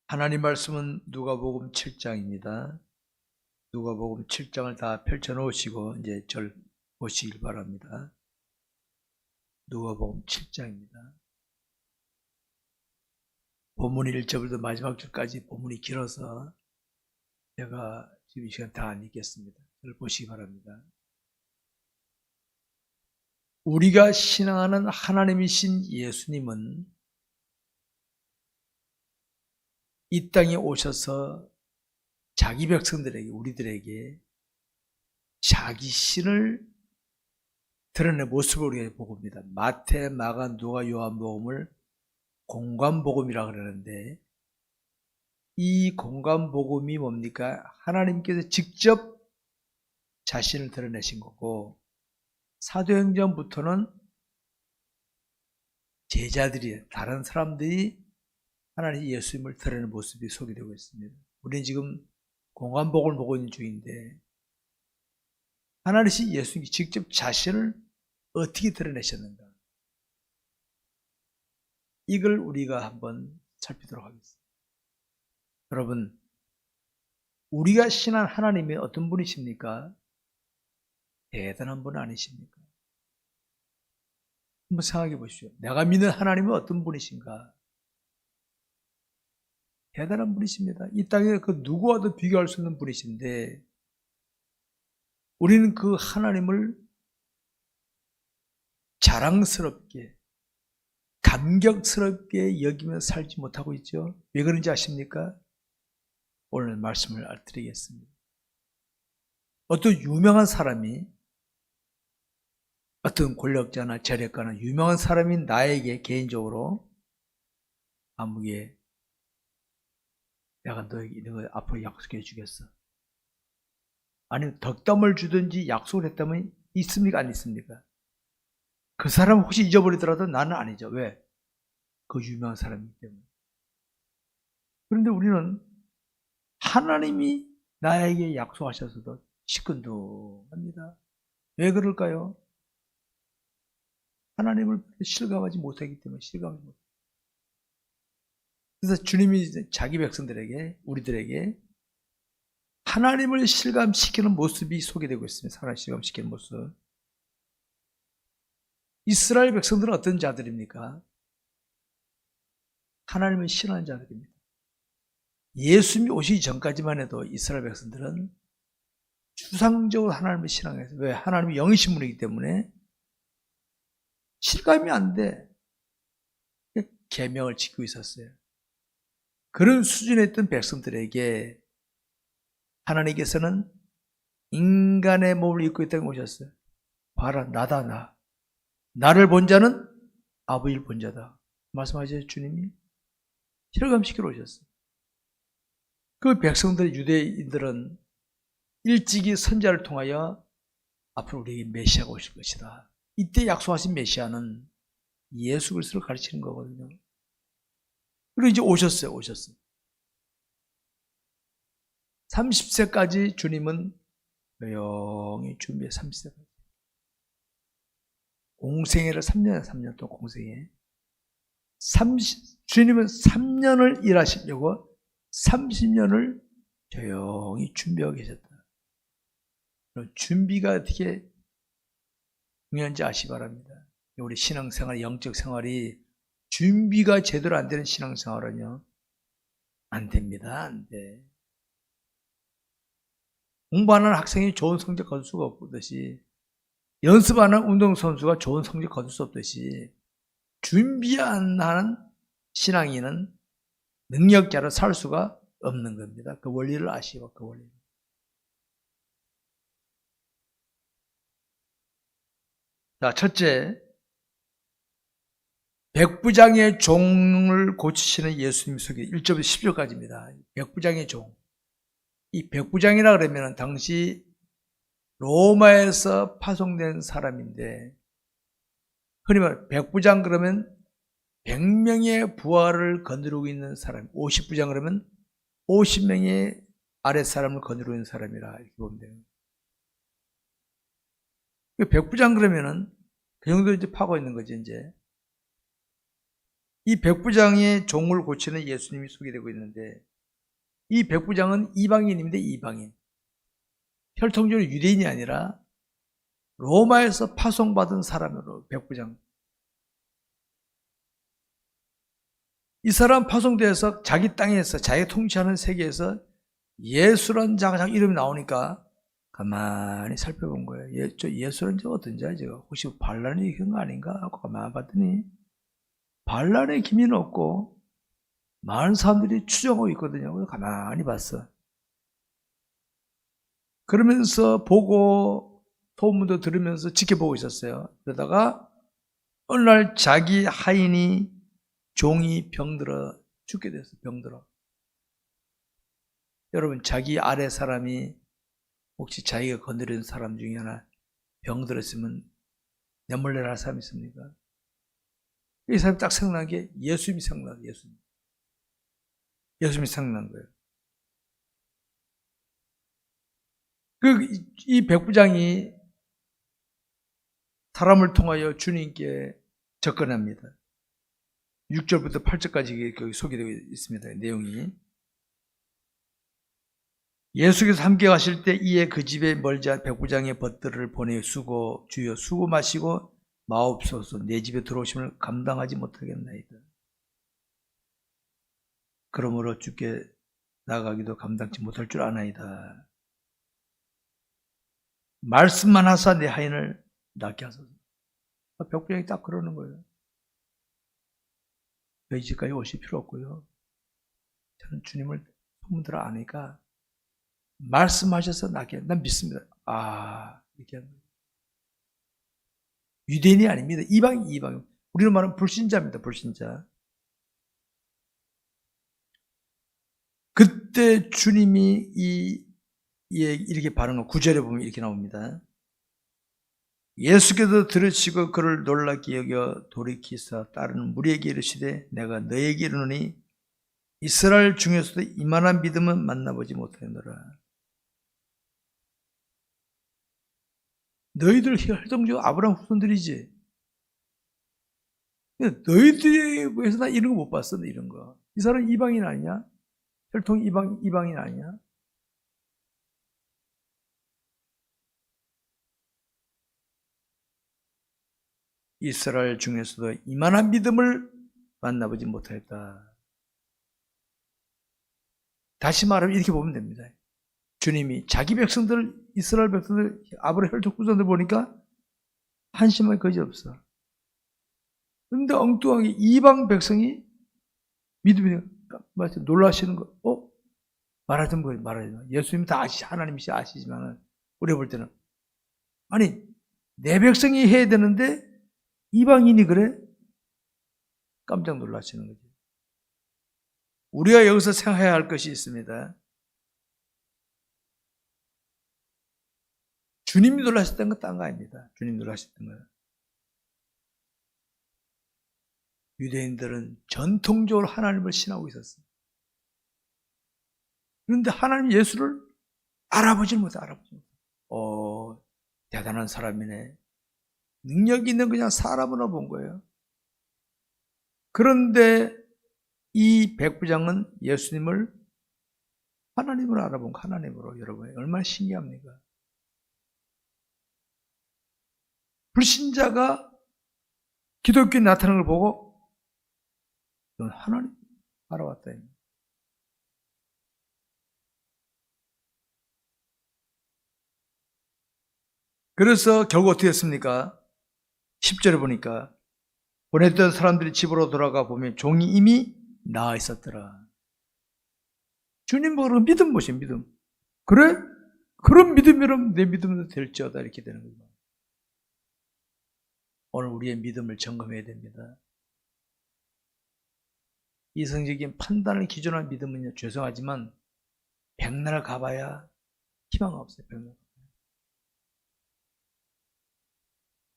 하나님 말씀은 누가복음 7장입니다. 누가복음 7장을 다 펼쳐놓으시고 이제 절 보시길 바랍니다. 누가복음 7장입니다. 본문 1절부터 마지막 줄까지 본문이 길어서 제가 지금 이 시간 다 안 읽겠습니다. 절 보시기 바랍니다. 우리가 신앙하는 하나님이신 예수님은 이 땅에 오셔서 자기 백성들에게, 우리들에게 자기 신을 드러낸 모습을 우리가 보고입니다. 마태, 마가, 누가, 요한복음을 공관복음이라 그러는데, 이 공관복음이 뭡니까? 하나님께서 직접 자신을 드러내신 거고, 사도행전부터는 제자들이, 다른 사람들이 하나님 예수님을 드러내는 모습이 소개되고 있습니다. 우리는 지금 공관복음을 보고 있는 중인데, 하나님이 예수님이 직접 자신을 어떻게 드러내셨는가? 이걸 우리가 한번 살피도록 하겠습니다. 여러분, 우리가 신한 하나님이 어떤 분이십니까? 대단한 분 아니십니까? 한번 생각해 보십시오. 내가 믿는 하나님은 어떤 분이신가? 대단한 분이십니다. 이 땅에 그 누구와도 비교할 수 없는 분이신데, 우리는 그 하나님을 자랑스럽게, 감격스럽게 여기며 살지 못하고 있죠. 왜 그런지 아십니까? 오늘 말씀을 드리겠습니다. 어떤 유명한 사람이, 어떤 권력자나 재력가나 유명한 사람인 나에게 개인적으로 아무게 내가 너에게 이런 거 앞으로 약속해 주겠어. 아니면 덕담을 주든지 약속을 했다면 있습니까? 안 있습니까? 그 사람 혹시 잊어버리더라도 나는 아니죠. 왜? 그 유명한 사람이기 때문에. 그런데 우리는 하나님이 나에게 약속하셔서도 시큰둥합니다. 왜 그럴까요? 하나님을 실감하지 못하기 때문에 실감하지 못해요. 그래서 주님이 자기 백성들에게, 우리들에게 하나님을 실감시키는 모습이 소개되고 있습니다. 하나님을 실감시키는 모습. 이스라엘 백성들은 어떤 자들입니까? 하나님을 신하는 자들입니다. 예수님이 오시기 전까지만 해도 이스라엘 백성들은 추상적으로 하나님을 신앙해서, 왜? 하나님이 영이신 분이기 때문에 실감이 안 돼. 계명을 지키고 있었어요. 그런 수준에 있던 백성들에게 하나님께서는 인간의 몸을 입고 이 땅에 오셨어요. 봐라, 나다, 나. 나를 본 자는 아버지를 본 자다. 말씀하셨죠, 주님이? 실감시키러 오셨어요. 그 백성들, 유대인들은 일찍이 선자를 통하여 앞으로 우리에게 메시아가 오실 것이다. 이때 약속하신 메시아는 예수 그리스도를 가르치는 거거든요. 그리고 이제 오셨어요. 30세까지 주님은 조용히 준비해. 30세까지. 공생애를 3년 동안 공생애. 주님은 3년을 일하시려고 30년을 조용히 준비하고 계셨다. 준비가 어떻게 중요한지 아시기 바랍니다. 우리 신앙생활, 영적 생활이 준비가 제대로 안 되는 신앙생활은요, 안 됩니다. 안 돼. 공부하는 학생이 좋은 성적 거둘 수가 없듯이, 연습하는 운동선수가 좋은 성적 거둘 수 없듯이, 준비 안 하는 신앙인은 능력자로 살 수가 없는 겁니다. 그 원리를 아시고, 그 원리를. 자, 첫째, 백부장의 종을 고치시는 예수님 소개 1절부터 10절까지입니다. 백부장의 종. 이 백부장이라 그러면 당시 로마에서 파송된 사람인데, 흔히 말 백부장 그러면 100명의 부하를 거느리고 있는 사람, 50부장 그러면 50명의 아랫 사람을 거느리고 있는 사람이라 이렇게 보면 돼요. 백부장 그러면은 그 정도 이제 파고 있는 거지, 이제. 이 백부장의 종을 고치는 예수님이 소개되고 있는데, 이 백부장은 이방인입니다. 이방인. 혈통적으로 유대인이 아니라 로마에서 파송받은 사람으로 백부장. 이 사람 파송돼서 자기 땅에서 자기 통치하는 세계에서 예수란 자가 이름이 나오니까 가만히 살펴본 거예요. 저 예수란 자가 어떤 자야? 혹시 반란이 이런 거 아닌가? 하고 가만히 봤더니 반란의 기미는 없고 많은 사람들이 추정하고 있거든요. 그래서 가만히 봤어. 그러면서 보고 소문도 들으면서 지켜보고 있었어요. 그러다가 어느 날 자기 하인이 종이 병들어 죽게 됐어요. 병들어. 여러분, 자기 아래 사람이 혹시 자기가 건드린 사람 중에 하나 병들었으면 내몰래라 할 사람 있습니까? 이 사람이 딱 생각난 게 예수님이 생각나요. 예수님이 생각난 거예요. 이 백부장이 사람을 통하여 주님께 접근합니다. 6절부터 8절까지 소개되어 있습니다. 내용이. 예수께서 함께 가실 때 이에 그 집에 멀지 않은 백부장의 벗들을 보내 주여 수고 마시고 마옵소서 내 집에 들어오심을 감당하지 못하겠나이다. 그러므로 주께 나가기도 감당치 못할 줄 아나이다. 말씀만 하사 내 하인을 낫게 하소서. 백부장이 딱 그러는 거예요. 저희 집까지 오실 필요 없고요. 저는 주님을 소문들어 아니까 말씀하셔서 낫게, 난 믿습니다. 이렇게 하는 거예요. 유대인이 아닙니다. 이방. 우리는 말하는 불신자입니다. 불신자. 그때 주님이 이렇게 반응하고 9절에 보면 이렇게 나옵니다. 예수께서 들으시고 그를 놀랍게 여겨 돌이키사 다른 무리에게 이르시되 내가 너에게 이르노니 이스라엘 중에서도 이만한 믿음은 만나보지 못하노라. 너희들 혈통적 아브라함 후손들이지. 너희들에 비해서 나 이런 거 못 봤어. 이런 거. 이 사람 이방인 아니냐? 혈통 이방인 아니냐? 이스라엘 중에서도 이만한 믿음을 만나보지 못했다. 다시 말하면 이렇게 보면 됩니다. 주님이 자기 백성들, 이스라엘 백성들, 아브라함 혈통 후손들 보니까 한심한 거지 없어. 근데 엉뚱하게 이방 백성이 믿음이 놀라시는 거, 말하지 마. 예수님 다 하나님이시 아시지만, 우리가 볼 때는. 아니, 내 백성이 해야 되는데, 이방인이 그래? 깜짝 놀라시는 거지. 우리가 여기서 생각해야 할 것이 있습니다. 주님이 놀라셨던 건 딴 거 아닙니다. 주님이 놀라셨던 거예요. 유대인들은 전통적으로 하나님을 신하고 있었어요. 그런데 하나님 예수를 알아보지 못해. 대단한 사람이네. 능력 있는 그냥 사람으로 본 거예요. 그런데 이 백부장은 예수님을 하나님으로 알아본 거, 하나님으로. 여러분, 얼마나 신기합니까? 불신자가 기독교에 나타나는 걸 보고 넌 하나님 알아왔다. 그래서 결국 어떻게 했습니까? 10절에 보니까 보냈던 사람들이 집으로 돌아가 보면 종이 이미 나아 있었더라. 주님 보고 믿음 보세요. 믿음. 그래? 그런 믿음이라면 내 믿음도 될지어다. 이렇게 되는 거죠. 오늘 우리의 믿음을 점검해야 됩니다. 이성적인 판단을 기준으로 한 믿음은요, 죄송하지만 백날 가봐야 희망 없어요. 백날.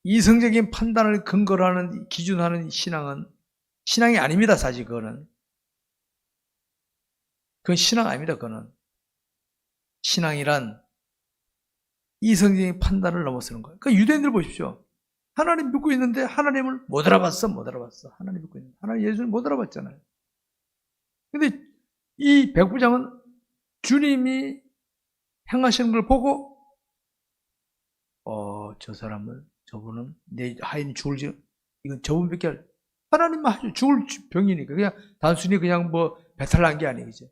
이성적인 판단을 근거로 하는, 기준하는 신앙이 아닙니다. 사실 그건 신앙 아닙니다. 그거는 신앙이란 이성적인 판단을 넘어서는 거예요. 그러니까 유대인들 보십시오. 하나님 믿고 있는데 하나님을 못 알아봤어. 하나님 믿고 있는데. 하나님 예수님 못 알아봤잖아요. 근데 이 백부장은 주님이 행하시는 걸 보고, 저분은 내 하인이 죽을, 이건 저분밖에, 하나님만 하죠. 죽을 병이니까. 그냥 단순히 그냥 배탈 난 게 아니겠죠.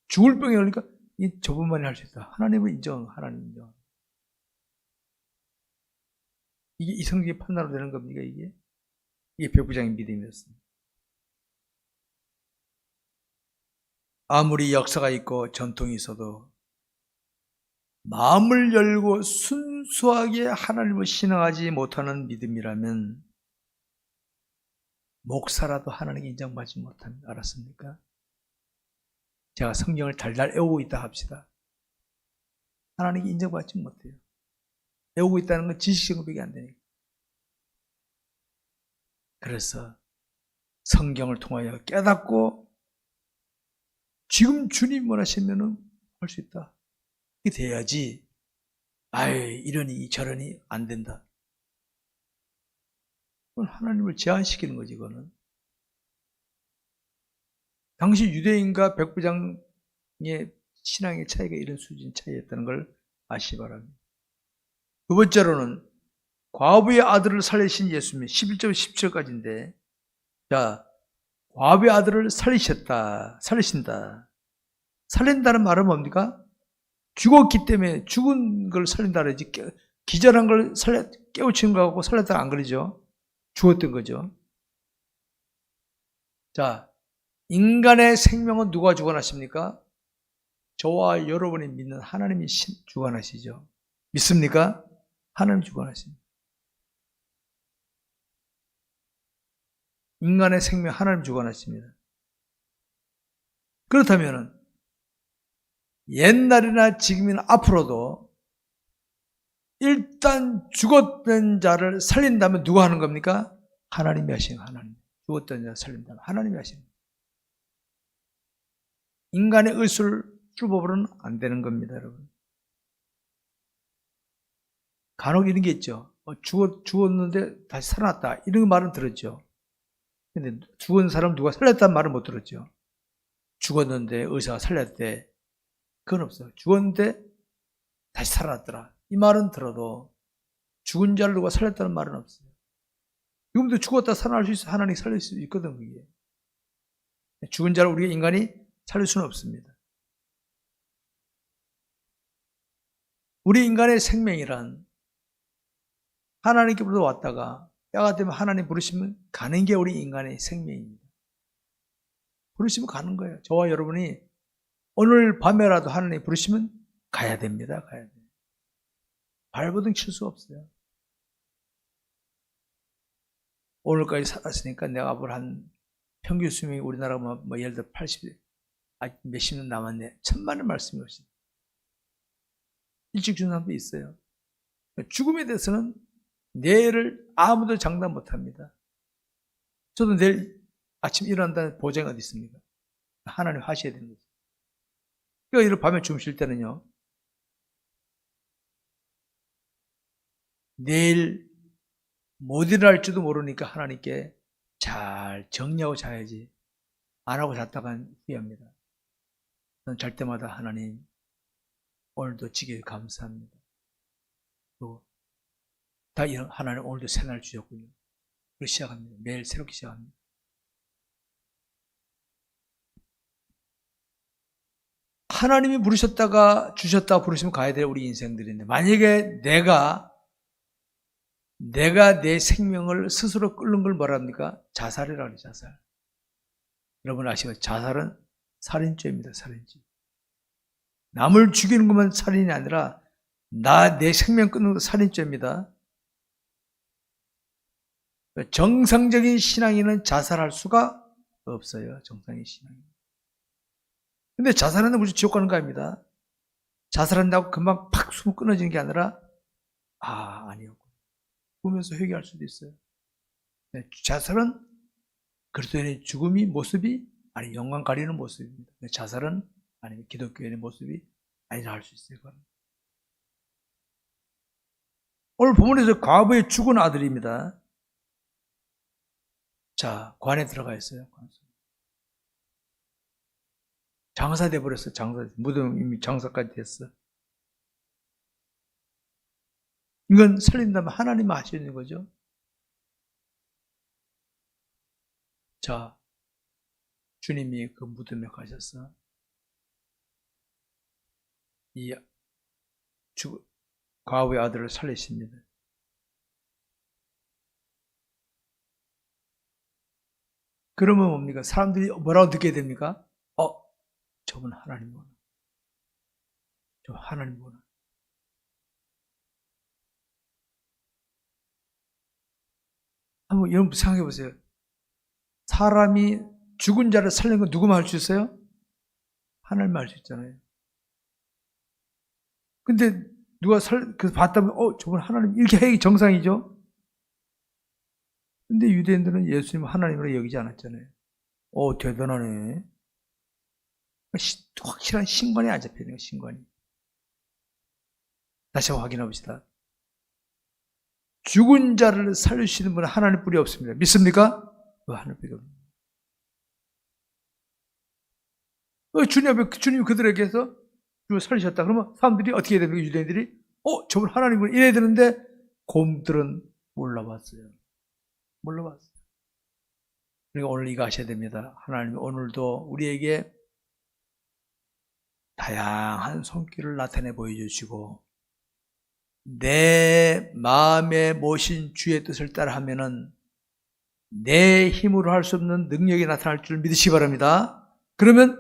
죽을 병이 오니까 저분만이 할 수 있다. 하나님 인정. 이게 이성적인 판단으로 되는 겁니까, 이게? 이게 백부장의 믿음이었습니다. 아무리 역사가 있고 전통이 있어도 마음을 열고 순수하게 하나님을 신앙하지 못하는 믿음이라면 목사라도 하나님께 인정받지 못합니다. 알았습니까? 제가 성경을 달달 외우고 있다 합시다. 하나님께 인정받지 못해요. 외우고 있다는 건 지식적으로밖에 안 되니까. 그래서 성경을 통하여 깨닫고 지금 주님 원하시면은 할 수 있다. 이게 돼야지. 이러니 저러니 안 된다. 그건 하나님을 제한시키는 거지, 이거는. 당시 유대인과 백부장의 신앙의 차이가 이런 수준 차이였다는 걸 아시기 바랍니다. 두 번째로는 과부의 아들을 살리신 예수님 11절 17절까지인데, 자, 과부의 아들을 살리신다. 살린다는 말은 뭡니까? 죽었기 때문에 죽은 걸 살린다 그러지, 기절한 걸 깨우치는 거하고 살렸다 안 그러죠? 죽었던 거죠. 자, 인간의 생명은 누가 주관하십니까? 저와 여러분이 믿는 하나님이 주관하시죠. 믿습니까? 하나님이 주관하십니다. 인간의 생명 하나님 주관하십니다. 그렇다면 옛날이나 지금이나 앞으로도 일단 죽었던 자를 살린다면 누가 하는 겁니까? 하나님이 하시는 거예요. 하나님. 죽었던 자를 살린다면 하나님이 하시는 거예요. 인간의 술법으로는 안 되는 겁니다, 여러분. 간혹 이런 게 있죠. 죽었는데 다시 살아났다. 이런 말은 들었죠. 근데 죽은 사람 누가 살렸다는 말은 못 들었죠. 죽었는데 의사가 살렸대. 그건 없어요. 죽었는데 다시 살아났더라. 이 말은 들어도 죽은 자를 누가 살렸다는 말은 없어요. 지금도 죽었다 살아날 수 있어. 하나님이 살릴 수 있거든, 그게. 죽은 자를 우리가 인간이 살릴 수는 없습니다. 우리 인간의 생명이란 하나님께로부터 왔다가 때가 되면 하나님 부르시면 가는 게 우리 인간의 생명입니다. 부르시면 가는 거예요. 저와 여러분이 오늘 밤에라도 하나님 부르시면 가야 됩니다. 가야 돼요. 발버둥 칠 수 없어요. 오늘까지 살았으니까 내가 앞으로 한 평균 수명이 우리나라가 예를 들어 80, 몇십 년 남았네. 천만의 말씀이 없이. 일찍 죽는 사람도 있어요. 죽음에 대해서는 내일을 아무도 장담 못 합니다. 저도 내일 아침 일어난다는 보장이 어디 있습니까? 하나님 하셔야 되는 거죠. 그러니까 이런 밤에 주무실 때는요, 내일 못 일어날지도 모르니까 하나님께 잘 정리하고 자야지. 안 하고 잤다간 후회합니다. 저는 잘 때마다 하나님, 오늘도 지게 감사합니다. 또 다 이런 하나님 오늘도 새날 주셨군요. 그렇게 시작합니다. 매일 새롭게 시작합니다. 하나님이 부르셨다가 주셨다가 부르시면 가야 될 우리 인생들인데, 만약에 내가 내 생명을 스스로 끓는 걸 뭐랍니까? 자살이라고 해요. 자살. 여러분 아시죠? 자살은 살인죄입니다. 살인죄. 남을 죽이는 것만 살인이 아니라 내 생명 끊는 것 살인죄입니다. 정상적인 신앙인은 자살할 수가 없어요. 정상의 신앙인. 근데 자살하는데 무슨 지옥 가는 거 아닙니다. 자살한다고 금방 팍 숨 끊어지는 게 아니라 아니요. 보면서 회개할 수도 있어요. 자살은 그리스도인의 죽음이 모습이 아니 영광 가리는 모습입니다. 자살은 아니면 기독교인의 모습이 아니라 할 수 있어요. 그건. 오늘 본문에서 과부의 죽은 아들입니다. 자, 관에 들어가 있어요. 장사 돼버렸어. 무덤 이미 장사까지 됐어. 이건 살린다면 하나님 하시는 거죠. 자, 주님이 그 무덤에 가셔서 이 과부의 아들을 살리십니다. 그러면 뭡니까? 사람들이 뭐라고 듣게 됩니까? 저분 하나님이구나. 저 하나님이구나. 한번 여러분 생각해 보세요. 사람이 죽은 자를 살리는 건 누구만 할 수 있어요? 하나님만 할 수 있잖아요. 근데 누가 그래서 봤다면 저분 하나님 이렇게 해야 정상이죠. 근데 유대인들은 예수님을 하나님으로 여기지 않았잖아요. 대단하네. 확실한 신관이 안 잡혀있는 거예요. 신관이. 다시 한번 확인해 봅시다. 죽은 자를 살리시는 분은 하나님 뿐이 없습니다. 믿습니까? 하나님 뿐이 없습니다. 주님이 그들에게서 죽을 살리셨다. 그러면 사람들이 어떻게 해야 됩니까? 유대인들이 저분 하나님을 이래야 되는데 곰들은 몰라봤어요. 몰라봤어요. 그러니까 오늘 이거 하셔야 됩니다. 하나님이 오늘도 우리에게 다양한 손길을 나타내 보여주시고 내 마음에 모신 주의 뜻을 따라하면은 내 힘으로 할 수 없는 능력이 나타날 줄 믿으시기 바랍니다. 그러면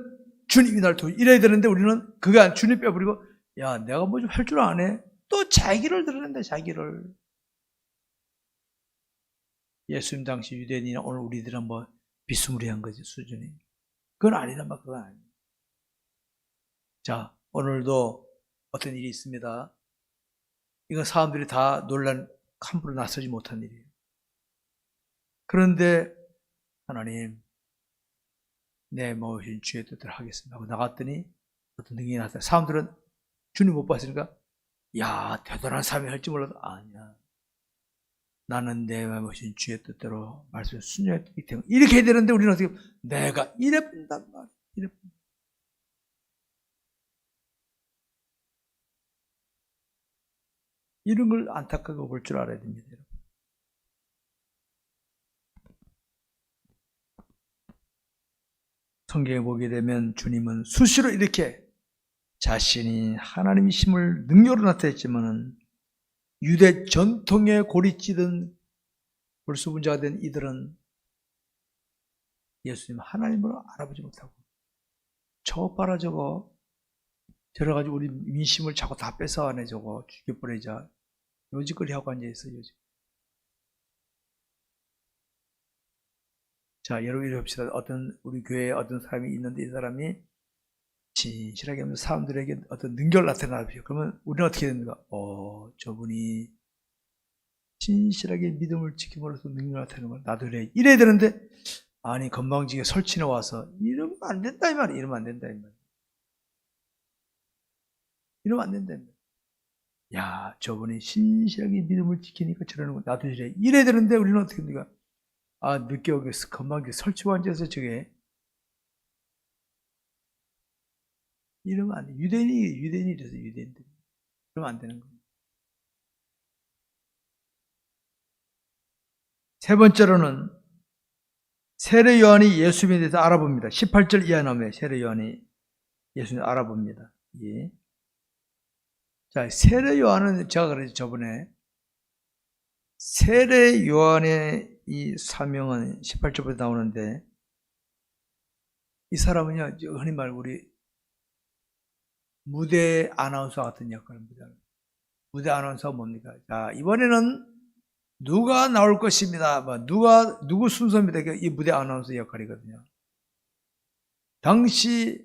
주님이 날 도와 이래야 되는데 우리는 그가 주님 빼버리고 내가 뭐 좀 할 줄 아네. 또 자기를 드러낸다. 자기를. 예수님 당시 유대인이나 오늘 우리들은 뭐 비스무리한 거지 수준이. 그건 아니란 말. 그건 아니에요. 자, 오늘도 어떤 일이 있습니다. 이건 사람들이 다 논란 함부로 나서지 못한 일이에요. 그런데 하나님 내 모신 주의 뜻을 하겠습니다 하고 나갔더니 어떤 능력이 나타나. 사람들은 주님 못 봤으니까 대단한 사람이 할지 몰라도 아니야. 나는 내 모신 주의 뜻대로 말씀을 순종했기 때문에 이렇게 해야 되는데 우리는 어떻게 내가 이래 본단 말이야. 이래 본다. 이런 걸 안타깝게 볼 줄 알아야 됩니다. 여러분. 성경에 보게 되면 주님은 수시로 이렇게 자신이 하나님이심을 능력으로 나타냈지만은 유대 전통에 고리찌든 불수분자가 된 이들은 예수님 하나님으로 알아보지 못하고 저거 봐라 저거 저래가지고 우리 민심을 자꾸 다 뺏어가네 저거 죽여버리자 요지거리 하고 앉아있어 요지. 자, 여러분 이렇게 합시다. 우리 교회에 어떤 사람이 있는데 이 사람이 진실하게 하면 사람들에게 어떤 능력을 나타나죠. 그러면 우리는 어떻게 됩니까? 저분이 진실하게 믿음을 지킴으로써 능력을 나타내는 걸 나도 이래야 되는데 아니 건방지게 설치해 와서 이러면 안 된다 이 말이야. 이러면 안 된다 이 말이야. 이러면 안 된다 이 말이야. 저분이 신실하게 믿음을 지키니까 저러는 거 나도 이래야 되는데 우리는 어떻게 됩니까? 늦게 오겠어. 건방지게 설치고 앉아서 저게 이러면 안 돼. 유대인이 이래서 유대인들. 그러면 안 되는 겁니다. 세 번째로는 세례 요한이 예수님에 대해서 알아봅니다. 18절 이하 나오면 세례 요한이 예수님을 알아봅니다. 예. 자, 세례 요한은 제가 그랬죠. 저번에 세례 요한의 이 사명은 18절부터 나오는데 이 사람은요, 흔히 말 우리 무대 아나운서 같은 역할입니다. 무대 아나운서가 뭡니까? 자, 이번에는 누가 나올 것입니다. 누구 순서입니다. 이 무대 아나운서 역할이거든요. 당시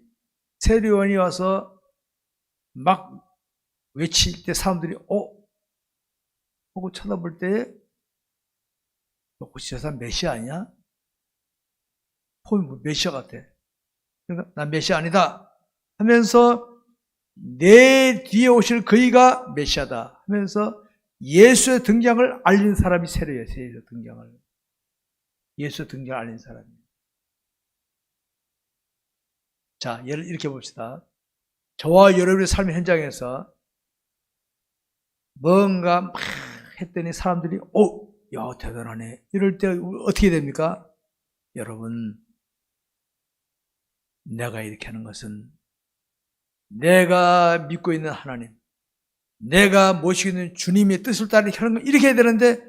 세례요한이 와서 막 외칠 때 사람들이 하고 쳐다볼 때 혹시 저 사람 메시아 아니야? 폼이 메시아 같아. 그러니까 난 메시아 아니다 하면서 내 뒤에 오실 그이가 메시아다 하면서 예수의 등장을 알린 사람이 세례예요. 예수의 등장을. 예수의 등장을 알린 사람이에요. 자, 예를 이렇게 봅시다. 저와 여러분의 삶의 현장에서 뭔가 막 했더니 사람들이 야 대단하네. 이럴 때 어떻게 됩니까? 여러분, 내가 이렇게 하는 것은 내가 믿고 있는 하나님, 내가 모시고 있는 주님의 뜻을 따라 이렇게 해야 되는데,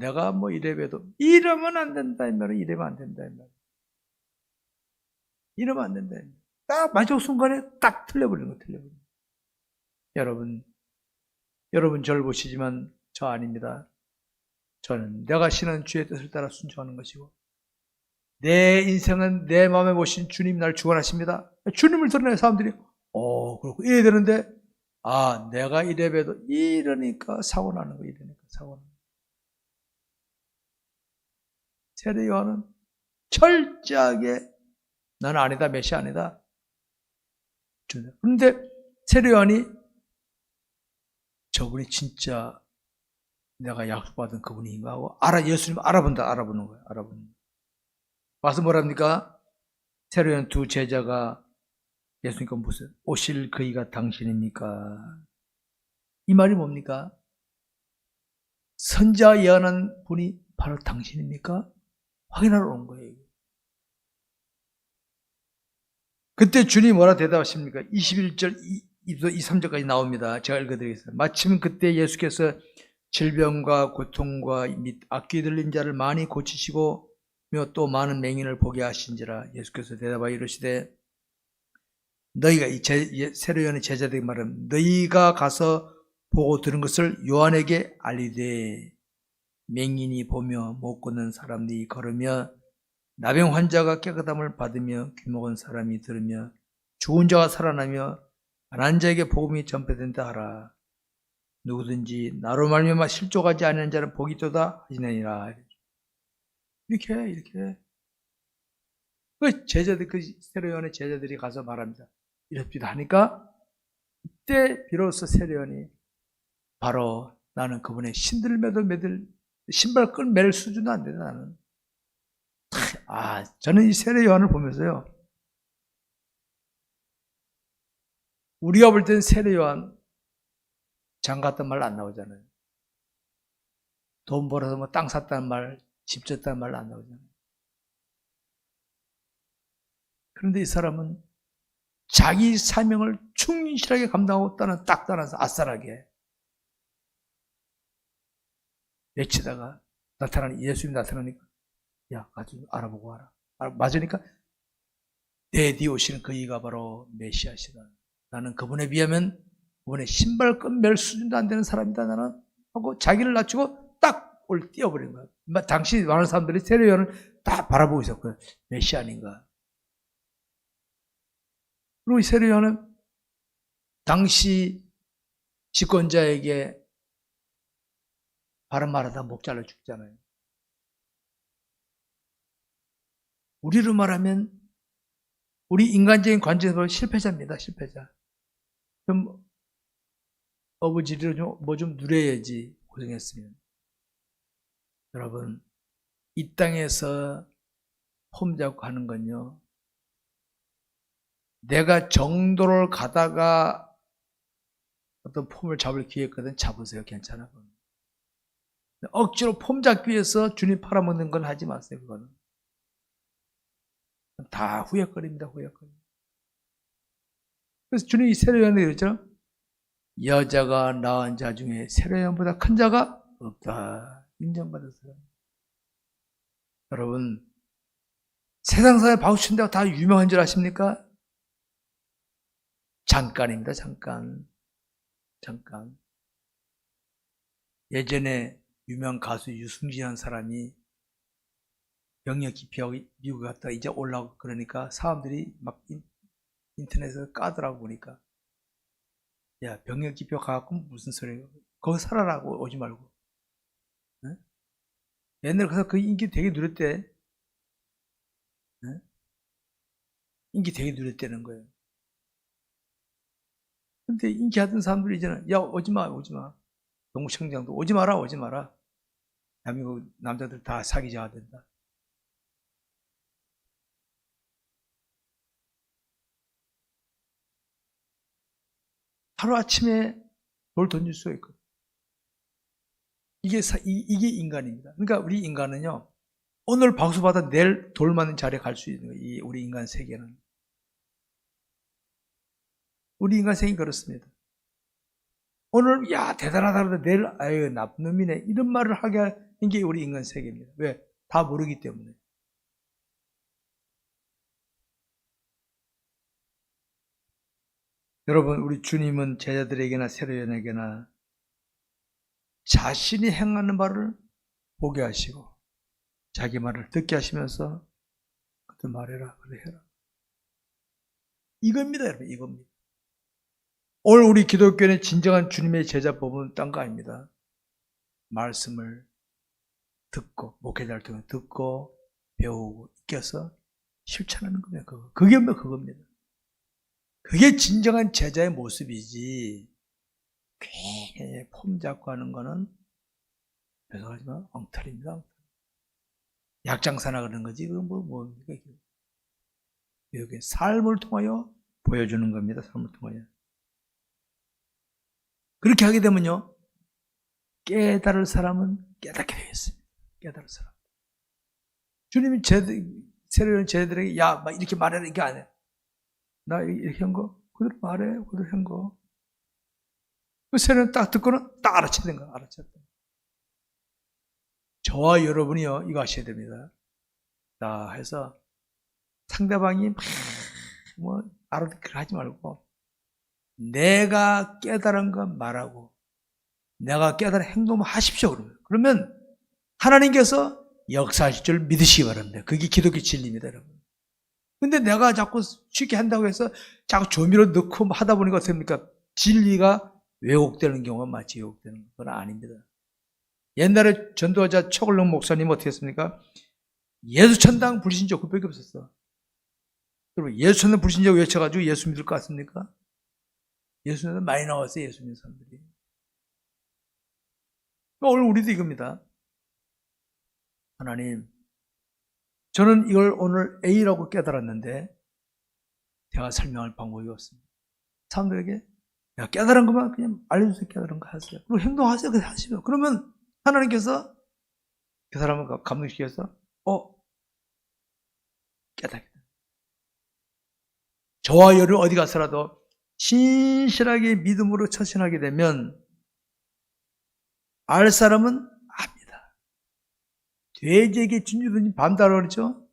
내가 뭐 이래봬도 이러면 안 된다 이 말이야. 이러면 안 된다 이 말이야. 이러면 안 된다 이 말이야. 딱 마지막 순간에 딱 틀려버리는 거 틀려버리는 거. 여러분 저를 보시지만 저 아닙니다. 저는 내가 신은 주의 뜻을 따라 순종하는 것이고, 내 인생은 내 마음에 모신 주님 날 주관하십니다. 주님을 드러내 사람들이 그렇고 이래야 되는데, 내가 이래봬도 이러니까 사고 나는 거. 이러니까 사고 나는 거. 세례 요한은 철저하게 나는 아니다, 메시아 아니다. 그런데 세례 요한이 저분이 진짜 내가 약속받은 그분인가 하고 예수님 알아보는 거예요. 알아보는 거예요. 와서 뭐랍니까? 세례 요한 두 제자가 예수님께 무슨 오실 그이가 당신입니까? 이 말이 뭡니까? 선지자 예언한 분이 바로 당신입니까? 확인하러 온 거예요. 그때 주님이 뭐라 대답하십니까? 21절, 23절까지 나옵니다. 제가 읽어드리겠습니다. 마침 그때 예수께서 질병과 고통과 및 악귀 들린 자를 많이 고치시고 또 많은 맹인을 보게 하신지라. 예수께서 대답하여 이르시되, 너희가 세례 요한의 제자들에게 말하면 너희가 가서 보고 들은 것을 요한에게 알리되, 맹인이 보며 못 걷는 사람들이 걸으며 나병 환자가 깨끗함을 받으며 귀 먹은 사람이 들으며 죽은 자가 살아나며 가난한 자에게 복음이 전파된다 하라. 누구든지 나로 말미암아 실족하지 않는 자는 복이 있도다 하시느니라. 이렇게 그 제자들, 그 세례 요한의 제자들이 가서 말합니다. 이렇습니다 하니까 그때 비로소 세례 요한이 바로 나는 그분의 신발 끈 매를 수준도 안 된다. 나는 저는 이 세례 요한을 보면서요, 우리가 볼 때는 세례 요한 장갔단 말 안 나오잖아요. 돈 벌어서 뭐 땅 샀다는 말, 집 졌다는 말 안 나오잖아요. 그런데 이 사람은 자기 사명을 충실하게 감당하고 딱 따라서 아싸라게 외치다가 예수님이 나타나니까, 야, 아주 알아보고 와라. 맞으니까 내 뒤에 오시는 그이가 바로 메시아시다. 나는 그분에 비하면 그분의 신발끈 멜 수준도 안 되는 사람이다 나는 하고 자기를 낮추고 딱 뛰어버린 거야. 당시 많은 사람들이 세례 요한을 다 바라보고 있었거든. 메시아 아닌가. 그리고 이 세례 요한은 당시 집권자에게 바른 말하다 목 잘라 죽잖아요. 우리로 말하면 우리 인간적인 관점에서 보면 실패자입니다. 실패자. 좀 어부지리로 뭐 좀 누려야지 고생했으면. 여러분, 이 땅에서 폼 잡고 하는 건요, 내가 정도를 가다가 어떤 폼을 잡을 기회 있거든. 잡으세요. 괜찮아. 억지로 폼 잡기 위해서 주님 팔아먹는 건 하지 마세요. 그거는 다 후회거리입니다. 후회거리. 그래서 주님이 세례 요한에 그랬죠. 여자가 낳은 자 중에 세례 요한보다 큰 자가 없다. 인정받았어요. 여러분, 세상사에 박수친 데가 다 유명한 줄 아십니까? 잠깐입니다. 잠깐. 예전에 유명 가수 유승진이라는 사람이 병역 기피하고 미국에 갔다가 이제 올라오고 그러니까 사람들이 막 인터넷에서 까더라고 보니까, 야, 병역 기피 가갖고 무슨 소리야. 거기 살아라고 오지 말고. 네? 옛날에 가서 그 인기 되게 누렸대. 네? 인기 되게 누렸다는 거예요. 근데 인기하던 사람들이 이제는, 야, 오지 마. 동부청장도 오지 마라, 오지 마라. 대한민국 남자들 다 사귀자야 된다. 하루아침에 돌 던질 수가 있거든. 이게 인간입니다. 그러니까 우리 인간은요, 오늘 박수받아 내일 돌 맞는 자리에 갈 수 있는 거예요. 우리 인간 세계는. 우리 인간 세계는 그렇습니다. 오늘, 야, 대단하다 그러다 내일, 아유, 나쁜 놈이네. 이런 말을 하게 하는 게 우리 인간 세계입니다. 왜? 다 모르기 때문에. 여러분, 우리 주님은 제자들에게나 세례요한에게나 자신이 행하는 바를 보게 하시고 자기 말을 듣게 하시면서 그때 말해라, 그래 해라. 이겁니다, 여러분, 이겁니다. 오늘 우리 기독교는 진정한 주님의 제자 법은 딴 거 아닙니다. 말씀을 듣고, 목회자를 통해 듣고, 배우고, 익혀서 실천하는 겁니다. 그게 뭐 그겁니다. 그게 진정한 제자의 모습이지, 괜히 폼 잡고 하는 거는, 죄송하지만, 엉터리입니다. 약장사나 그런 거지, 그건 뭡니까? 이렇게 삶을 통하여 보여주는 겁니다, 삶을 통하여. 그렇게 하게 되면요, 깨달을 사람은 깨닫게 되겠습니다. 깨달을 사람. 주님이 세례요한 제자들에게, 야, 막 이렇게 말해라, 이게 안 해. 나 이렇게 한 거? 그대로 말해, 그대로 한 거. 그 세례는 딱 듣고는 딱 알아채는 거야, 알아챘다. 저와 여러분이요, 이거 하셔야 됩니다. 자, 해서 상대방이 알아듣기를 하지 말고, 내가 깨달은 건 말하고, 내가 깨달은 행동을 하십시오. 그러면 하나님께서 역사하실 줄 믿으시기 바랍니다. 그게 기독교 진리입니다, 여러분. 근데 내가 자꾸 쉽게 한다고 해서 자꾸 조미료 넣고 하다 보니까 어떻습니까? 진리가 왜곡되는 경우가 많지, 왜곡되는 건 아닙니다. 옛날에 전도자 초글렁 목사님 어떻게 했습니까? 예수천당 불신자 그밖에 없었어. 여러분, 예수천당 불신자 외쳐가지고 예수 믿을 것 같습니까? 예수 믿는 많이 나왔어요, 예수 믿는 사람들이. 오늘 우리도 이겁니다. 하나님, 저는 이걸 오늘 A라고 깨달았는데 제가 설명할 방법이 없습니다. 사람들에게 야, 깨달은 것만 그냥 알려주세요. 깨달은 거 하세요. 그리고 행동하세요. 그래서 하시죠. 그러면 하나님께서 그 사람을 감동시켜서 깨닫게 됩니다. 저와 여러분 어디 가서라도 신실하게 믿음으로 처신하게 되면 알 사람은 압니다. 돼지에게 준주더니 밤다라 그랬죠?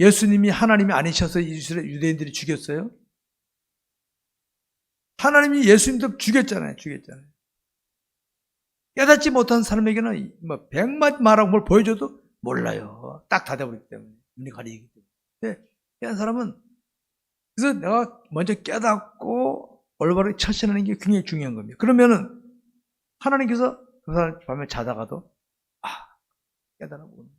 예수님이 하나님이 아니셔서 유대인들이 죽였어요? 하나님이 예수님도 죽였잖아요. 깨닫지 못한 사람에게는 100마디 말하고 뭘 보여줘도 몰라요. 딱 닫아버리기 때문에. 눈이 가리기 때문에. 근데 깨닫는 사람은 그래서 내가 먼저 깨닫고 올바르게 처신하는 게 굉장히 중요한 겁니다. 그러면은 하나님께서 그 사람 밤에 자다가도 깨달아보는 거예요.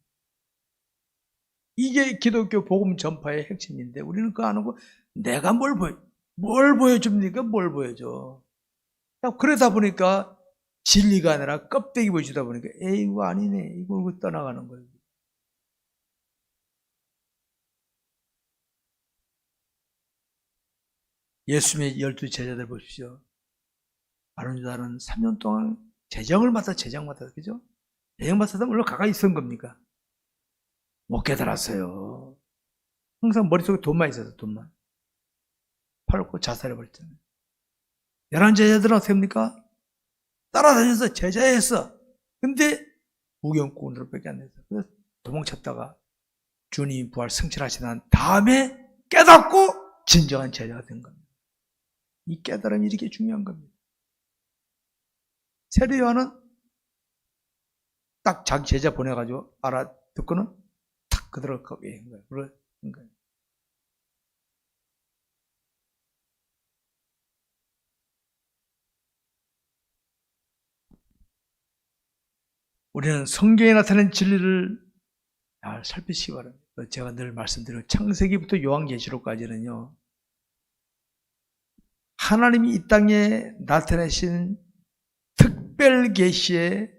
이게 기독교 복음 전파의 핵심인데 우리는 그거 안 하고 내가 뭘 보여줍니까? 뭘 보여줘. 그러다 보니까 진리가 아니라 껍데기 보여주다 보니까 에이 이거 아니네. 이거 떠나가는 거예요. 예수님의 12 제자들 보십시오. 바른유다는 3년 동안 재정을 맡아, 그죠? 재정 맡아서 물론 가까이 있었던 겁니까? 못 깨달았어요. 항상 머릿속에 돈만 있어서 돈만. 팔고 자살해버렸잖아요. 11 제자들은 어떻게 합니까? 따라다녀서 제자했어. 근데 무경꾼으로 밖에 안 됐어. 그래서 도망쳤다가 주님이 부활 성취하신 다음에 깨닫고 진정한 제자가 된 겁니다. 이 깨달음이 이렇게 중요한 겁니다. 세례요한은 딱 자기 제자 보내가지고 알아듣고는 탁 그대로 거기에 한 거예요. 그런 거예요. 우리는 성경에 나타난 진리를 잘 살피시기 바랍니다. 제가 늘 말씀드린 창세기부터 요한계시록까지는요. 하나님이 이 땅에 나타내신 특별 계시의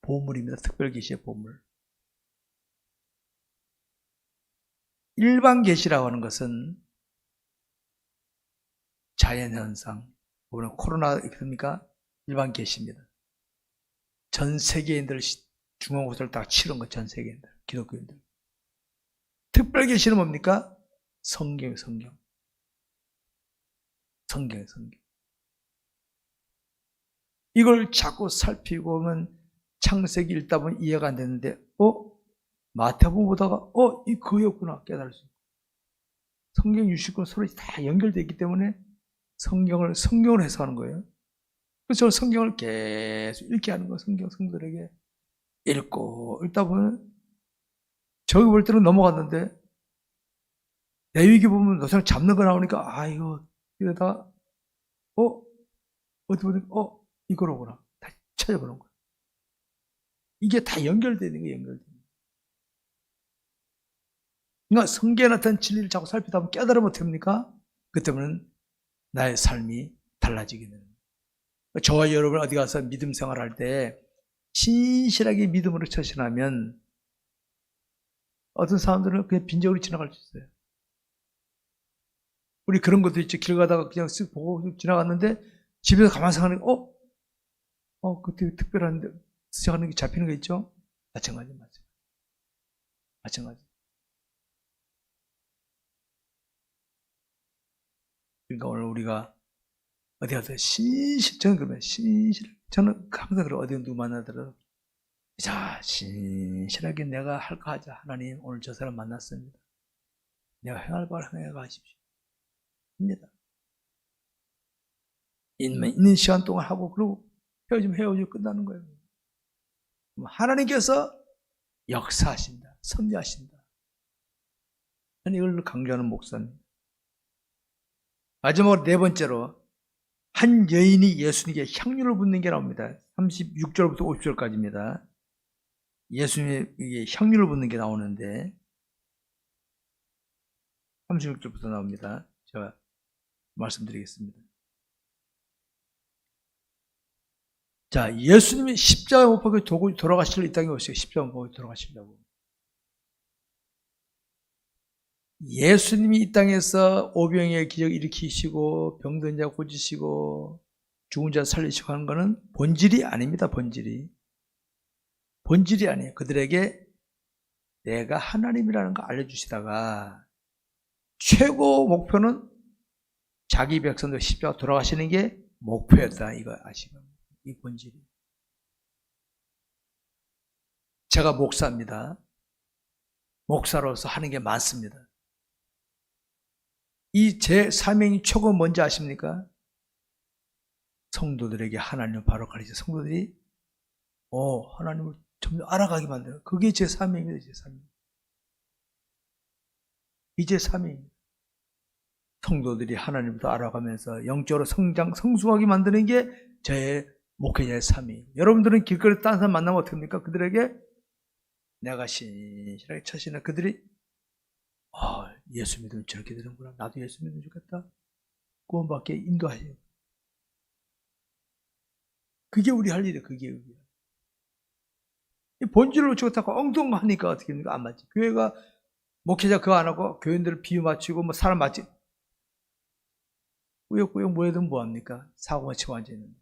보물입니다. 특별 계시의 보물. 일반 계시라고 하는 것은 자연현상, 오늘 코로나 있습니까? 일반 계시입니다. 전 세계인들 중간고사를 다 치른 거, 전 세계인들, 기독교인들. 특별 계시는 뭡니까? 성경. 이걸 자꾸 살피고 보면 창세기 읽다 보면 이해가 안 되는데, 마태복음 보다가, 이 그였구나 깨달을 수 있고. 성경 60권 서로 다 연결되어 있기 때문에 성경을 해석하는 거예요. 그래서 저는 성경을 계속 읽게 하는 거예요. 성도들에게. 읽다 보면, 저기 볼 때는 넘어갔는데, 레위기 보면 노상 잡는 거 나오니까, 이러다가, 어디 보니까, 이거로구나. 다시 찾아보는 거예요. 이게 다 연결되는 거예요, 연결되는 거예요. 그러니까 성경에 나타난 진리를 자꾸 살피다 보면 깨달으면 어떡합니까? 그때는 나의 삶이 달라지게 되는 거예요. 저와 여러분 어디 가서 믿음 생활할 때 신실하게 믿음으로 처신하면 어떤 사람들은 그냥 빈정으로 지나갈 수 있어요. 우리 그런 것도 있죠. 길 가다가 그냥 쓱 보고 지나갔는데 집에서 가만히 생각하니까 그때 특별한데 시작하는 게 잡히는 거 있죠? 마찬가지. 그러니까 오늘 우리가 어디 가서 저는 그러면 저는 항상 그래. 어디 누구 만나더라도 자, 신실하게 내가 할 거 하자. 하나님, 오늘 저 사람 만났습니다. 내가 행할 바를 행해 가십시오. 합니다. 있는 시간 동안 하고, 그리고 헤어지고 끝나는 거예요. 하나님께서 역사하신다. 섭리하신다. 저는 이걸 강조하는 목사입니다. 마지막으로 네 번째로, 한 여인이 예수님께 향유를 붓는 게 나옵니다. 36절부터 50절까지입니다. 예수님에게 향유를 붓는 게 나오는데 36절부터 나옵니다. 제가 말씀드리겠습니다. 자, 예수님이 십자가에 못 박혀 돌아가시려 이 땅에 오시고 십자가에 못 박혀 돌아가시려고. 예수님이 이 땅에서 오병이의 기적 일으키시고 병든 자 고치시고 죽은 자 살리시고 하는 것은 본질이 아닙니다. 본질이 아니에요. 그들에게 내가 하나님이라는 거 알려주시다가 최고 목표는 자기 백성들 십자가 돌아가시는 게 목표였다. 이거 아시고, 이 본질이. 제가 목사입니다. 목사로서 하는 게 많습니다. 이 제 사명이 최고 뭔지 아십니까? 성도들에게 하나님을 바로 가르쳐 성도들이 하나님을 점점 알아가게 만들어요. 그게 제 사명입니다. 제 사명. 이제 사명입니다. 성도들이 하나님을 더 알아가면서 영적으로 성숙하게 만드는 게 저의 목회자의 사명이에요. 여러분들은 길거리 딴 사람 만나면 어떻게 합니까? 그들에게 내가 신실하게 처신해. 그들이 예수 믿으면 저렇게 되는구나. 나도 예수 믿으면 좋겠다. 구원받게 인도하세요. 그게 우리 할 일이에요. 그게 우리야. 본질을 놓치고 자꾸 엉뚱하니까 어떻게 됩니까? 안 맞지. 교회가 목회자 그거 안 하고 교인들을 비유 맞추고 사람 맞지. 꾸역꾸역 뭐해든 뭐합니까? 사고가 치고 앉아있는데.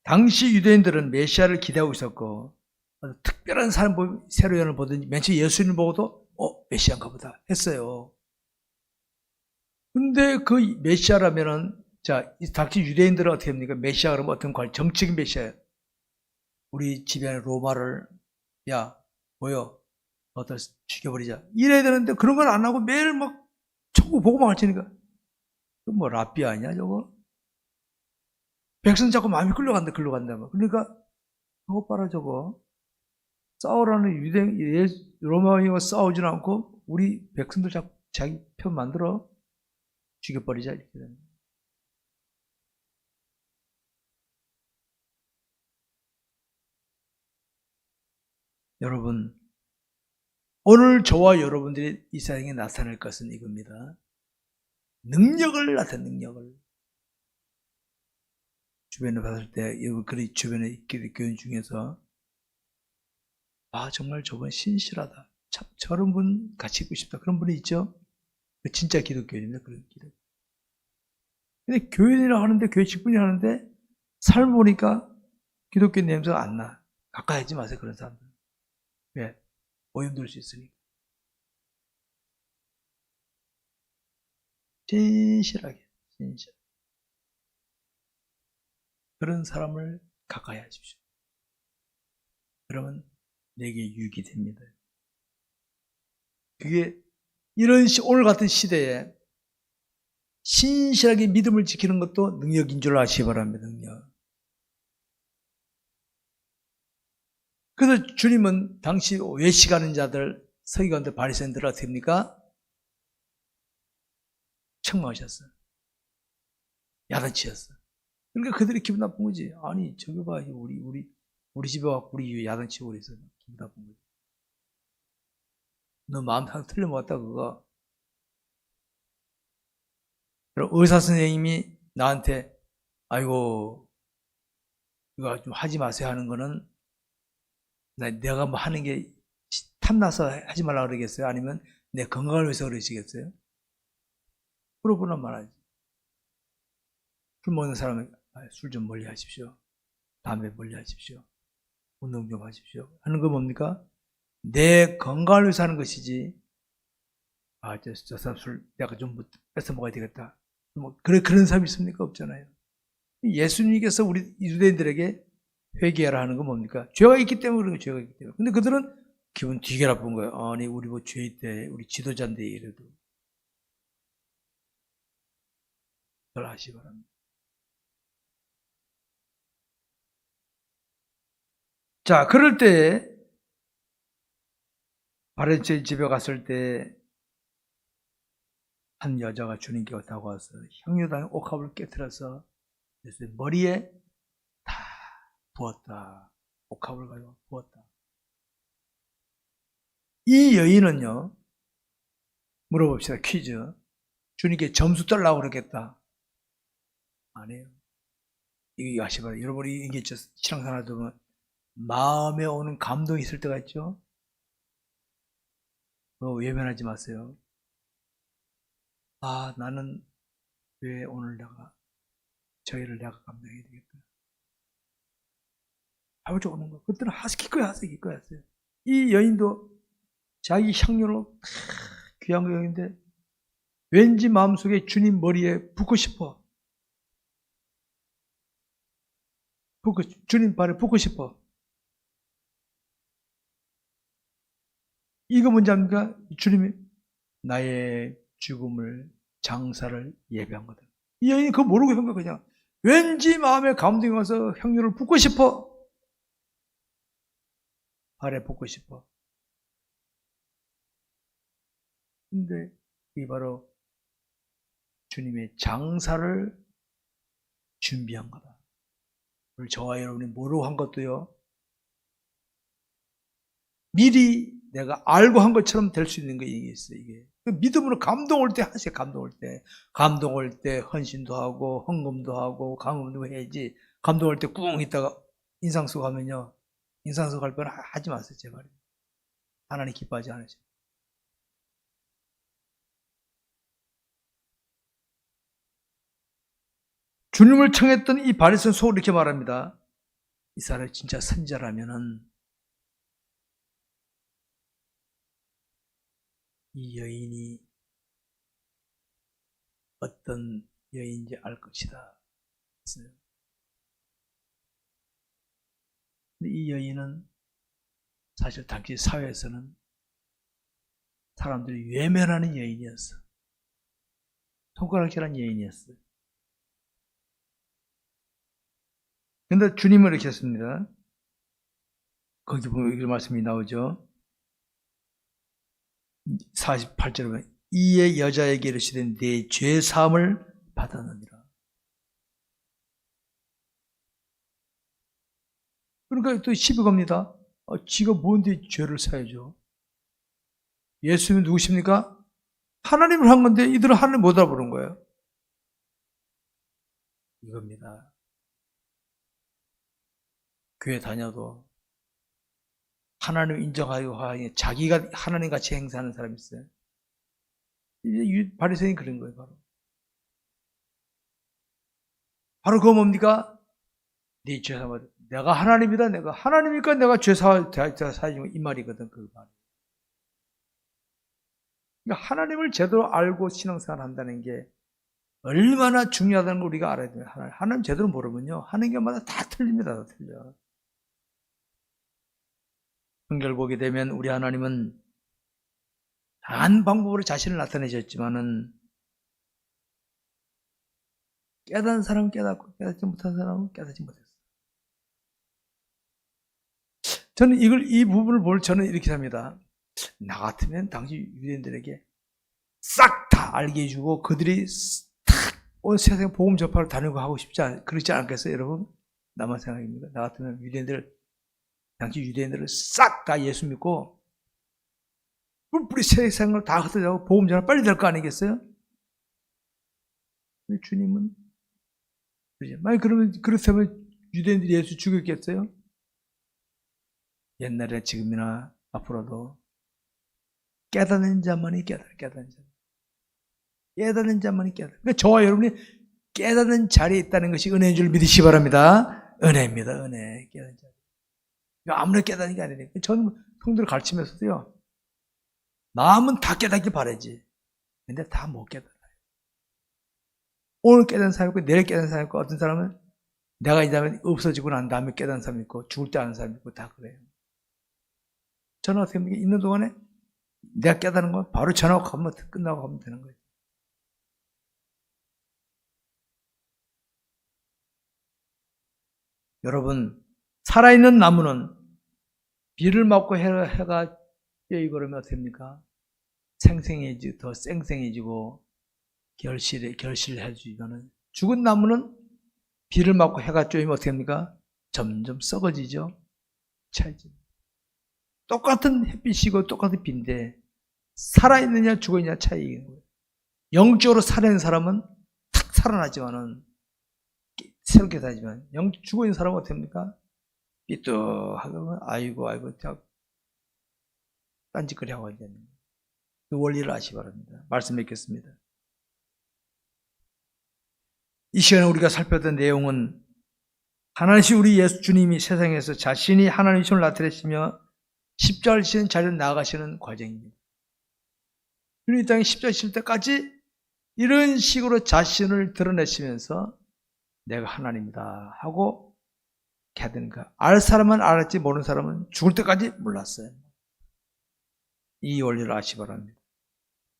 당시 유대인들은 메시아를 기대하고 있었고 특별한 사람 새로 연을 보든지 맨 처음 예수님 보고도 메시아인가 보다 했어요. 근데 그 메시아라면은 당시 유대인들은 어떻게 합니까? 메시아 그러면 어떤 정치적인 메시아예요. 우리 집안의 로마를 뭐여 어디다 죽여버리자 이래야 되는데 그런 건 안 하고 매일 천국 보고만 하시니까 뭐 랍비 아니야 저거? 백성 자꾸 마음이 끌려간다. 그러니까 저거 봐라 저거. 싸우라는 로마인과 싸우지는 않고 우리 백성들 자꾸 자기 편 만들어 죽여버리자 이렇게 되는 거예요. 여러분, 오늘 저와 여러분들이 이 세상에 나타낼 것은 이겁니다. 능력을 나타내, 능력을. 주변에 봤을 때, 여러분, 그리 주변에 교인 중에서, 아, 정말 저분 신실하다. 참, 저런 분 같이 있고 싶다. 그런 분이 있죠? 진짜 기독교인입니다. 그런 기독교. 근데 교인이라 하는데, 교회 직분이 하는데, 삶을 보니까 기독교 냄새가 안 나. 가까이 하지 마세요, 그런 사람들. 왜? 오염될 수 있으니까. 진실하게, 진실. 그런 사람을 가까이 하십시오. 그러면 내게 유익이 됩니다. 그게 이런 오늘 같은 시대에 신실하게 믿음을 지키는 것도 능력인 줄 아시기 바랍니다. 능력. 그래서 주님은 당시 외식하는 자들, 서기관들, 바리새인들 어떻게 합니까? 책망하셨어요. 야단치셨어요. 그러니까 그들이 기분 나쁜 거지. 아니 저거 봐, 우리 집에 와서 우리 야단치고 그래서 기분 나쁜 거지. 너 마음 상 틀려먹었다 그거. 그럼 의사 선생님이 나한테 아이고 이거 좀 하지 마세요 하는 거는 내가 뭐 하는 게 탐나서 하지 말라 그러겠어요? 아니면 내 건강을 위해서 그러시겠어요? 그러고는 말하지. 술 먹는 사람은 술 좀 멀리 하십시오. 담배 멀리 하십시오. 운동 좀 하십시오. 하는 건 뭡니까? 내 건강을 위해서 하는 것이지. 아, 저 사람 술 내가 좀 뺏어 먹어야 되겠다. 뭐 그런 사람이 있습니까? 없잖아요. 예수님께서 우리 유대인들에게 회개하라 하는 건 뭡니까? 죄가 있기 때문에 그런 거예요. 죄가 있기 때문에. 근데 그들은 기분 되게 나쁜 거예요. 아니 우리 뭐 죄 있대. 우리 지도자인데 이래도. 그걸 아시기 바랍니다. 자, 그럴 때 바리새인 집에 갔을 때 한 여자가 주님께 다가와서 향유당 옥합을 깨뜨려서 머리에 다 부었다. 옥합을 가지고 부었다. 이 여인은요, 물어봅시다. 퀴즈. 주님께 점수 떨라고 그러겠다. 아니에요. 이거 아시기 바랍니다. 여러분이 이게 신앙생활 보면 마음에 오는 감동이 있을 때가 있죠. 외면하지 마세요. 아, 나는 왜 오늘 저 일을 내가 감당해야 되겠다. 아버지 오는 거. 그때는 기꺼이 하세요. 이 여인도 자기 향료로 귀한 거 여인데 왠지 마음속에 주님 머리에 붓고 싶어. 주님 발에 붓고 싶어. 이거 뭔지 압니까? 주님이 나의 죽음을, 장사를 예배한 거다. 이 여인이 그거 모르고 한 거야, 그냥. 왠지 마음에 감동이 와서 향료를 붓고 싶어. 발에 붓고 싶어. 근데 이 바로 주님의 장사를 준비한 거다. 오늘 저와 여러분이 모르고 한 것도요, 미리 내가 알고 한 것처럼 될 수 있는 게 이게 있어요, 이게. 믿음으로 감동 올 때 하세요, 감동 올 때. 감동 올 때 헌신도 하고, 헌금도 하고, 감금도 해야지. 감동 올 때 꾹 있다가 인상 쓰고 하면요, 인상 쓰고 할 뻔 하지 마세요, 제발. 하나님 기뻐하지 않으세요. 주님을 청했던 이 바리새인 속으로 이렇게 말합니다. 이 사람이 진짜 선자라면은 이 여인이 어떤 여인인지 알 것이다. 근데 이 여인은 사실 당시 사회에서는 사람들이 외면하는 여인이었어. 손가락질한 여인이었어요. 근데 주님은 이렇게 했습니다. 거기 보면 이 말씀이 나오죠. 48절에 보면 이에 여자에게 이르시되 네 죄 사함을 받았느니라. 그러니까 또 시비 겁니다. 지가 뭔데 죄를 사야죠. 예수님이 누구십니까? 하나님을 한 건데 이들은 하나님 못 알아보는 거예요. 이겁니다. 교회 다녀도 하나님 인정하고 자기가 하나님같이 행사하는 사람이 있어요. 이제 바리새인이 그런 거예요. 바로 그거 뭡니까? 네 죄사함 내가 하나님이다. 내가 하나님이니까 내가 죄사하지 이 말이거든. 그 말. 그러니까 하나님을 제대로 알고 신앙생활 한다는 게 얼마나 중요하다는 걸 우리가 알아야 돼요. 하나님 제대로 모르면요. 하는 것마다 다 틀립니다. 다 틀려. 성경을 보게 되면 우리 하나님은 다양한 방법으로 자신을 나타내셨지만은 깨닫는 사람은 깨닫고 깨닫지 못한 사람은 깨닫지 못했어요. 저는 이 부분을 저는 이렇게 합니다. 나 같으면 당시 유대인들에게 싹 다 알게 해주고 그들이 온 세상 복음 접하러 다니고 하고 그렇지 않겠어요, 여러분? 나만 생각입니다. 나 같으면 당시 유대인들을 싹 다 예수 믿고 뿔뿔이 세상을 다 흩어져고 복음 전화 빨리 될 거 아니겠어요? 근데 주님은 만약 그렇다면 유대인들이 예수 죽였겠어요? 옛날에 지금이나 앞으로도 깨닫는 자만이 깨닫는 자. 깨닫는 자만이 깨닫는. 그러니까 저와 여러분이 깨닫는 자리에 있다는 것이 은혜인 줄 믿으시기 바랍니다. 은혜입니다. 은혜. 깨닫는 자. 그러니까 아무나 깨닫는 게 아니니까. 저는 성도를 가르치면서도요. 마음은 다 깨닫길 바라지. 근데 다 못 깨달아요. 오늘 깨닫는 사람이 있고 내일 깨닫는 사람이 있고 어떤 사람은 내가 이 다음에 없어지고 난 다음에 깨닫는 사람이 있고 죽을 때 아는 사람이 있고 다 그래요. 저는 어떻게 하면 있는 동안에 내가 깨닫는 건 바로 전화하고 가면 끝나고 가면 되는 거예요. 여러분 살아있는 나무는 비를 맞고 해가 떼이고 그러면 어떻게 됩니까? 더 쌩쌩해지고 결실해지고는 죽은 나무는 비를 맞고 해가 쪼이면 어떻게 합니까? 점점 썩어지죠. 차이죠. 똑같은 햇빛이고 똑같은 비인데 살아있느냐 죽어있느냐 차이인 거예요. 영적으로 살아있는 사람은 탁 살아나지만은 새롭게 살지만 죽어있는 사람은 어떻게 합니까? 삐뚤하고 아이고 딴짓거리 하고 있는 그 원리를 아시기 바랍니다. 말씀 맺겠습니다. 이 시간에 우리가 살펴본 내용은 하나님이 우리 예수 주님이 세상에서 자신이 하나님이심을 나타내시며 십자가를 지는 자리로 나아가시는 과정입니다. 주님 이 땅에 십자가 실 때까지 이런 식으로 자신을 드러내시면서 내가 하나님이다 하고 해야 되는가. 알 사람은 알았지 모르는 사람은 죽을 때까지 몰랐어요. 이 원리를 아시기 바랍니다.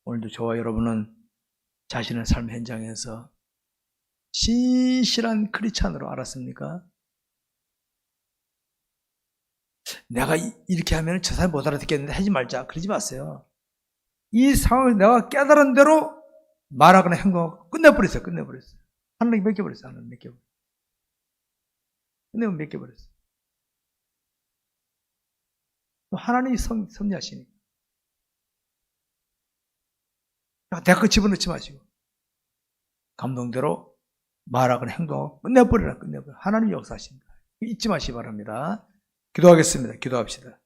오늘도 저와 여러분은 자신의 삶 현장에서 신실한 크리스찬으로 알았습니까? 내가 이렇게 하면 저 사람이 못 알아듣겠는데 하지 말자. 그러지 마세요. 이 상황을 내가 깨달은 대로 말하거나 행동하고 끝내버렸어요. 하나님 맡겨버렸어요. 하나님 맡겨버렸어요. 끝내면 맡겨버렸어요. 하나님이 섭리하시니까. 대학 집어넣지 마시고 감동대로 말하거나 행동하고 끝내버려라. 하나님 역사하십니다. 잊지 마시기 바랍니다. 기도하겠습니다. 기도합시다.